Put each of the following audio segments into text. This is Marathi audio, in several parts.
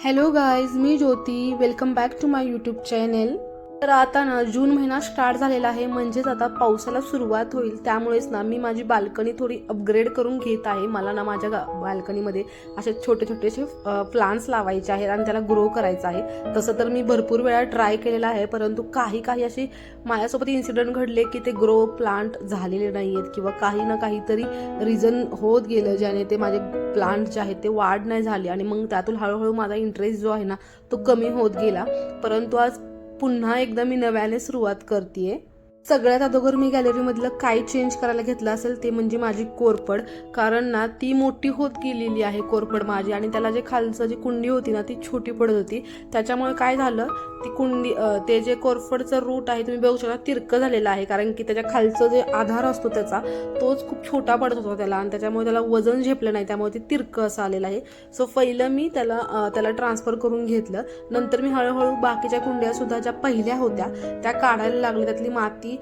हॅलो गाईज, मी Jyoti. Welcome back to my YouTube channel. तर आता ना जून महिना स्टार्ट झालेला आहे, म्हणजेच आता पावसाला सुरुवात होईल. त्यामुळेच ना मी माझी बाल्कनी थोडी अपग्रेड करून घेत आहे. मला ना माझ्या बाल्कनीमध्ये असे छोटे छोटेसे प्लांट्स लावायचे आहेत आणि त्याला ग्रो करायचं आहे. तसं तर मी भरपूर वेळा ट्राय केलेला आहे, परंतु काही असे माझ्यासोबत इन्सिडेंट घडले की ते ग्रो प्लांट झालेले नाही आहेत किंवा काही ना काहीतरी रिझन होत गेलं ज्याने ते माझे प्लांट जे आहेत ते वाढ नाही झाले आणि मग त्यातून हळूहळू माझा इंटरेस्ट जो आहे ना तो कमी होत गेला. परंतु आज पुन्हा एकदा मी नव्याने सुरुवात करतेय. सगळ्यात अगोदर मी गॅलरीमधलं काय चेंज करायला घेतलं असेल ते म्हणजे माझी कोरफड. कारण ना ती मोठी होत गेलेली आहे कोरफड माझी, आणि त्याला जे खालचं जी कुंडी होती ना ती छोटी पडत होती. त्याच्यामुळे काय झालं, ती कुंडी ते जे कोरफडचं रूट आहे तुम्ही बघू शकता तिरकं झालेलं आहे, कारण की त्याच्या खालचं जे आधार असतो त्याचा तोच खूप छोटा पडत होता त्याला, आणि त्याच्यामुळे त्याला वजन झेपलं नाही, त्यामुळे ते तिरकं असं आलेलं आहे. सो पहिलं मी त्याला ट्रान्सफर करून घेतलं. नंतर मी हळूहळू बाकीच्या कुंड्या सुद्धा ज्या पहिल्या होत्या त्या काढायला लागली. त्यातली माती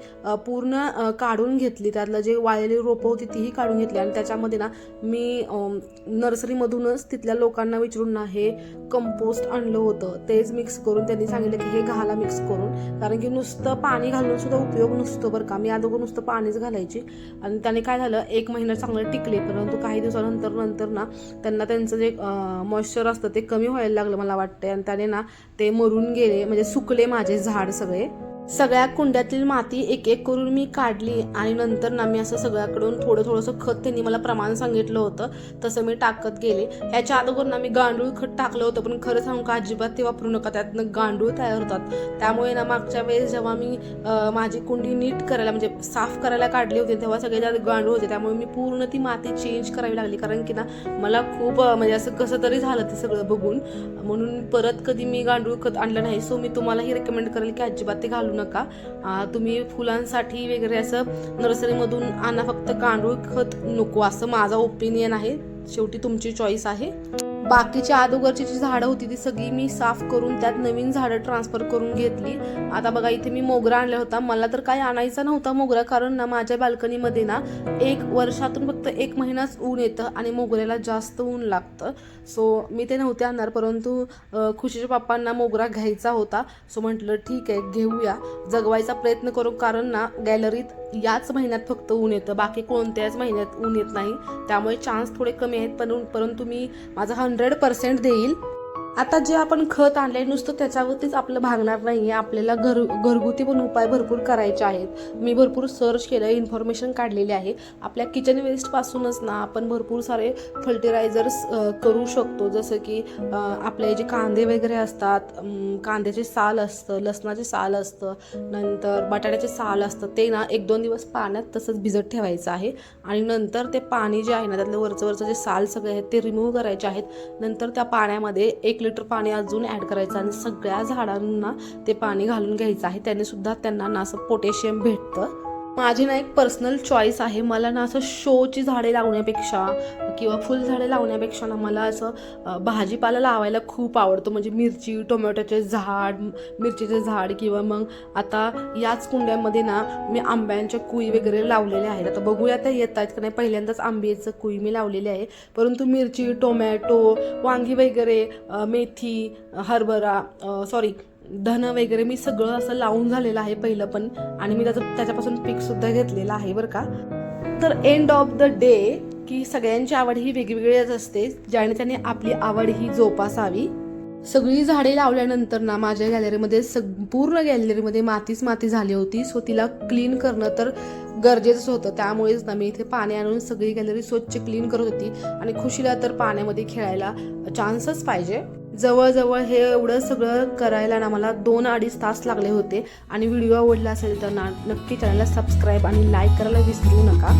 पूर्ण काढून घेतली, त्यातलं जे वाळलेली रोपं होती तीही काढून घेतली. आणि त्याच्यामध्ये ना मी नर्सरीमधूनच तिथल्या लोकांना विचारून ना हे कंपोस्ट आणलं होतं, तेच मिक्स करून त्यांनी सांगितलं की हे घाला मिक्स करून, कारण की नुसतं पाणी घालून सुद्धा उपयोग नसतो बरं का. मी अगोदर नुसतं पाणीच घालायची आणि त्याने काय झालं, 1 महिना चांगलं टिकले. परंतु काही दिवसानंतर ना त्यांना त्यांचं जे मॉइश्चर असतं ते कमी व्हायला लागलं मला वाटतं, आणि त्याने ना ते मरून गेले, म्हणजे सुकले माझे झाड सगळे. सगळ्या कुंड्यातील माती एक एक करून मी काढली आणि नंतर ना मी असं सगळ्याकडून थोडंसं खत त्यांनी मला प्रमाण सांगितलं होतं तसं मी टाकत गेले. ह्याच्या अगोदर ना मी गांडूळ खत टाकलं होतं, पण खरं सांगू का अजिबात ते वापरू नका, त्यातनं गांडूळ तयार होतात. त्यामुळे ना मागच्या वेळेस जेव्हा मी माझी कुंडी नीट करायला म्हणजे साफ करायला काढली होती तेव्हा सगळे त्यात गांडूळ होते. त्यामुळे मी पूर्ण ती माती चेंज करावी लागली, कारण की ना मला खूप म्हणजे असं कसं तरी झालं ते सगळं बघून. म्हणून परत कधी मी गांडूळ खत आणलं नाही. सो मी तुम्हालाही रेकमेंड करेल की अजिबात ते घालू नका. तुम्ही फुलांसाठी वगैरे असं नर्सरीमधून आणा, फक्त गांडूळ खत नको, असं माझा ओपिनियन आहे. शेवटी तुमची चॉईस आहे. बाकीची अगोदरची जी झाडं होती ती सगळी मी साफ करून त्यात नवीन झाडं ट्रान्सफर करून घेतली. आता बघा इथे मी मोगरा आणला होता. मला तर काही आणायचा नव्हता मोगरा, कारण ना माझ्या बाल्कनीमध्ये ना 1 वर्षातून फक्त 1 महिनाच ऊन येतं आणि मोगऱ्याला जास्त ऊन लागतं. सो मी ते नव्हते आणणार, परंतु खुशीच्या पप्पांना मोगरा घ्यायचा होता. सो म्हटलं ठीक आहे घेऊया, जगवायचा प्रयत्न करू, कारण ना गॅलरीत याच महिन्यात फक्त ऊन येतं, बाकी कोणत्याच महिन्यात ऊन येत नाही. त्यामुळे चान्स थोडे कमी आहेत, परंतु मी माझा 100% देईल. आता जे आपण खत आणले नुसतं त्याच्यावरतीच आपलं भागणार नाही, आपल्याला घरगुती पण उपाय भरपूर करायचे आहेत. मी भरपूर सर्च केलं, इन्फॉर्मेशन काढलेली आहे. आपल्या किचन वेस्टपासूनच ना आपण भरपूर सारे फर्टिलायझर्स करू शकतो. जसं की आपले जे कांदे वगैरे असतात, कांद्याचे साल असतं, लसणाचे साल असतं, नंतर बटाट्याचे साल असतं, ते ना 1-2 दिवस पाण्यात तसंच भिजत ठेवायचं आहे. आणि नंतर ते पाणी जे आहे ना त्यातलं वरचं जे साल सगळे आहेत ते रिमूव्ह करायचे आहेत. नंतर त्या पाण्यामध्ये 1 लिटर पाणी अजून ॲड करायचं आणि सगळ्या झाडांना ते पाणी घालून घ्यायचं आहे. त्याने सुद्धा त्यांना ना असं पोटॅशियम भेटतं. माझी ना एक पर्सनल चॉईस आहे. मला ना असं शोची झाडे लावण्यापेक्षा किंवा फुलझाडे लावण्यापेक्षा ना मला असं भाजीपाला लावायला खूप आवडतं. म्हणजे मिरची, टोमॅटोचे झाड, मिरचीचे झाड, किंवा मग आता याच कुंड्यामध्ये ना मी आंब्यांच्या कुई वगैरे लावलेल्या आहेत. आता बघूया त्या येत आहेत का नाही. पहिल्यांदाच आंब्याचं कुई मी लावलेली आहे, परंतु मिरची, टोमॅटो, वांगी वगैरे, मेथी, हरभरा धन वगैरे मी सगळं असं लावून झालेलं आहे पहिलं पण, आणि मी त्याच्यापासून पीक सुद्धा घेतलेलं आहे बरं का. तर एंड ऑफ द डे की सगळ्यांची आवड ही वेगवेगळीच असते, ज्याने त्याने आपली आवड ही जोपासावी. सगळी झाडे लावल्यानंतर ना माझ्या गॅलरीमध्ये पूर्ण गॅलरीमध्ये माती झाली होती. सो तिला क्लीन करणं तर गरजेचंच होतं. त्यामुळेच ना मी इथे पाणी आणून सगळी गॅलरी स्वच्छ क्लीन करत होती. आणि खुशीला तर पाण्यामध्ये खेळायला चान्सच पाहिजे. जवळजवळ हे एवढं सगळं करायला ना मला 2-2.5 तास लागले होते. आणि व्हिडिओ आवडला असेल तर ना नक्की चॅनलला सबस्क्राईब आणि लाईक करायला विसरू नका.